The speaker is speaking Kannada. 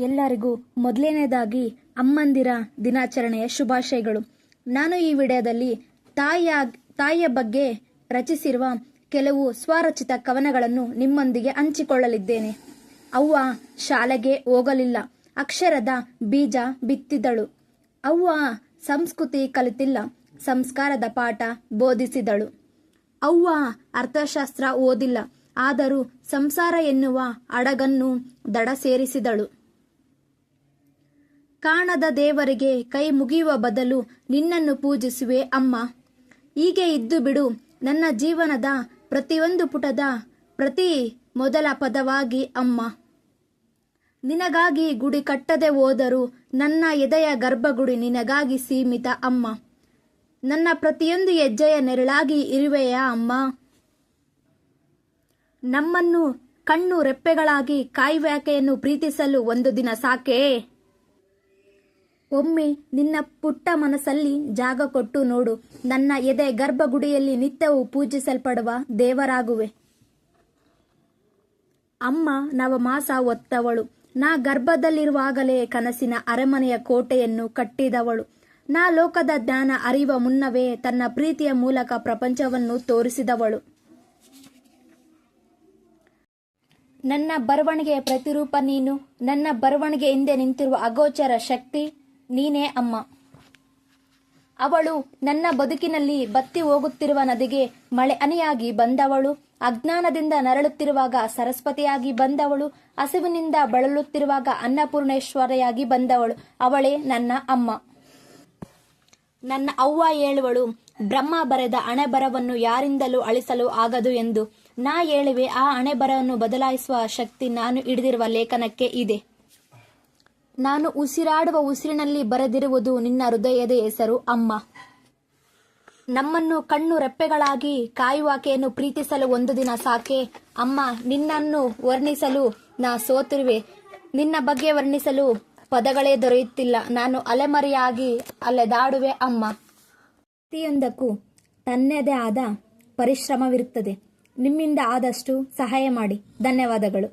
ಎಲ್ಲರಿಗೂ ಮೊದಲನೇದಾಗಿ ಅಮ್ಮಂದಿರ ದಿನಾಚರಣೆಯ ಶುಭಾಶಯಗಳು. ನಾನು ಈ ವಿಡಿಯೋದಲ್ಲಿ ತಾಯಿಯ ಬಗ್ಗೆ ರಚಿಸಿರುವ ಕೆಲವು ಸ್ವರಚಿತ ಕವನಗಳನ್ನು ನಿಮ್ಮೊಂದಿಗೆ ಹಂಚಿಕೊಳ್ಳಲಿದ್ದೇನೆ. ಅವ್ವ ಶಾಲೆಗೆ ಹೋಗಲಿಲ್ಲ, ಅಕ್ಷರದ ಬೀಜ ಬಿತ್ತಿದಳು. ಅವ್ವ ಸಂಸ್ಕೃತಿ ಕಲಿತಿಲ್ಲ, ಸಂಸ್ಕಾರದ ಪಾಠ ಬೋಧಿಸಿದಳು. ಅವ್ವ ಅರ್ಥಶಾಸ್ತ್ರ ಓದಿಲ್ಲ, ಆದರೂ ಸಂಸಾರ ಎನ್ನುವ ಹಡಗನ್ನು ದಡ ಸೇರಿಸಿದಳು. ಕಾಣದ ದೇವರಿಗೆ ಕೈ ಮುಗಿಯುವ ಬದಲು ನಿನ್ನನ್ನು ಪೂಜಿಸುವೆ ಅಮ್ಮ. ಹೀಗೆ ಇದ್ದು ಬಿಡು ನನ್ನ ಜೀವನದ ಪ್ರತಿಯೊಂದು ಪುಟದ ಪ್ರತಿ ಮೊದಲ ಪದವಾಗಿ ಅಮ್ಮ. ನಿನಗಾಗಿ ಗುಡಿ ಕಟ್ಟದೆ ಹೋದರೂ ನನ್ನ ಎದೆಯ ಗರ್ಭಗುಡಿ ನಿನಗಾಗಿ ಸೀಮಿತ ಅಮ್ಮ. ನನ್ನ ಪ್ರತಿಯೊಂದು ಹೆಜ್ಜೆಯ ನೆರಳಾಗಿ ಇರುವೆಯ ಅಮ್ಮ. ನಮ್ಮನ್ನು ಕಣ್ಣು ರೆಪ್ಪೆಗಳಾಗಿ ಕಾಯುವಾಕೆಯನ್ನು ಪ್ರೀತಿಸಲು ಒಂದು ದಿನ ಸಾಕೆ. ಒಮ್ಮೆ ನಿನ್ನ ಪುಟ್ಟ ಮನಸ್ಸಲ್ಲಿ ಜಾಗ ಕೊಟ್ಟು ನೋಡು, ನನ್ನ ಎದೆ ಗರ್ಭಗುಡಿಯಲ್ಲಿ ನಿತ್ಯವೂ ಪೂಜಿಸಲ್ಪಡುವ ದೇವರಾಗುವೆ. ಅಮ್ಮ ನವಮಾಸ ಹೊತ್ತವಳು, ನಾ ಗರ್ಭದಲ್ಲಿರುವಾಗಲೇ ಕನಸಿನ ಅರಮನೆಯ ಕೋಟೆಯನ್ನು ಕಟ್ಟಿದವಳು. ನಾ ಲೋಕದ ಜ್ಞಾನ ಅರಿಯುವ ಮುನ್ನವೇ ತನ್ನ ಪ್ರೀತಿಯ ಮೂಲಕ ಪ್ರಪಂಚವನ್ನು ತೋರಿಸಿದವಳು. ನನ್ನ ಬರವಣಿಗೆಯ ಪ್ರತಿರೂಪ ನೀನು, ನನ್ನ ಬರವಣಿಗೆ ಹಿಂದೆ ನಿಂತಿರುವ ಅಗೋಚರ ಶಕ್ತಿ ನೀನೇ ಅಮ್ಮ. ಅವಳು ನನ್ನ ಬದುಕಿನಲ್ಲಿ ಬತ್ತಿ ಹೋಗುತ್ತಿರುವ ನದಿಗೆ ಮಳೆ ಹನಿಯಾಗಿ ಬಂದವಳು. ಅಜ್ಞಾನದಿಂದ ನರಳುತ್ತಿರುವಾಗ ಸರಸ್ವತಿಯಾಗಿ ಬಂದವಳು. ಹಸಿವಿನಿಂದ ಬಳಲುತ್ತಿರುವಾಗ ಅನ್ನಪೂರ್ಣೇಶ್ವರಿಯಾಗಿ ಬಂದವಳು. ಅವಳೇ ನನ್ನ ಅಮ್ಮ. ನನ್ನ ಅವ್ವ ಹೇಳುವಳು, ಬ್ರಹ್ಮ ಬರೆದ ಹಣೆಬರವನ್ನು ಯಾರಿಂದಲೂ ಅಳಿಸಲು ಆಗದು ಎಂದು. ನಾ ಹೇಳುವೆ, ಆ ಹಣೆಬರವನ್ನು ಬದಲಾಯಿಸುವ ಶಕ್ತಿ ನಾನು ಹಿಡಿದಿರುವ ಲೇಖನಕ್ಕೆ ಇದೆ. ನಾನು ಉಸಿರಾಡುವ ಉಸಿರಿನಲ್ಲಿ ಬರೆದಿರುವುದು ನಿನ್ನ ಹೃದಯದ ಹೆಸರು ಅಮ್ಮ. ನಮ್ಮನ್ನು ಕಣ್ಣು ರೆಪ್ಪೆಗಳಾಗಿ ಕಾಯುವಾಕೆಯನ್ನು ಪ್ರೀತಿಸಲು ಒಂದು ದಿನ ಸಾಕೆ. ಅಮ್ಮ, ನಿನ್ನನ್ನು ವರ್ಣಿಸಲು ನಾ ಸೋತಿರುವೆ. ನಿನ್ನ ಬಗ್ಗೆ ವರ್ಣಿಸಲು ಪದಗಳೇ ದೊರೆಯುತ್ತಿಲ್ಲ. ನಾನು ಅಲೆಮರೆಯಾಗಿ ಅಲೆದಾಡುವೆ ಅಮ್ಮ. ಪ್ರತಿಯೊಂದಕ್ಕೂ ತನ್ನದೇ ಆದ ಪರಿಶ್ರಮವಿರುತ್ತದೆ. ನಿಮ್ಮಿಂದ ಆದಷ್ಟು ಸಹಾಯ ಮಾಡಿ. ಧನ್ಯವಾದಗಳು.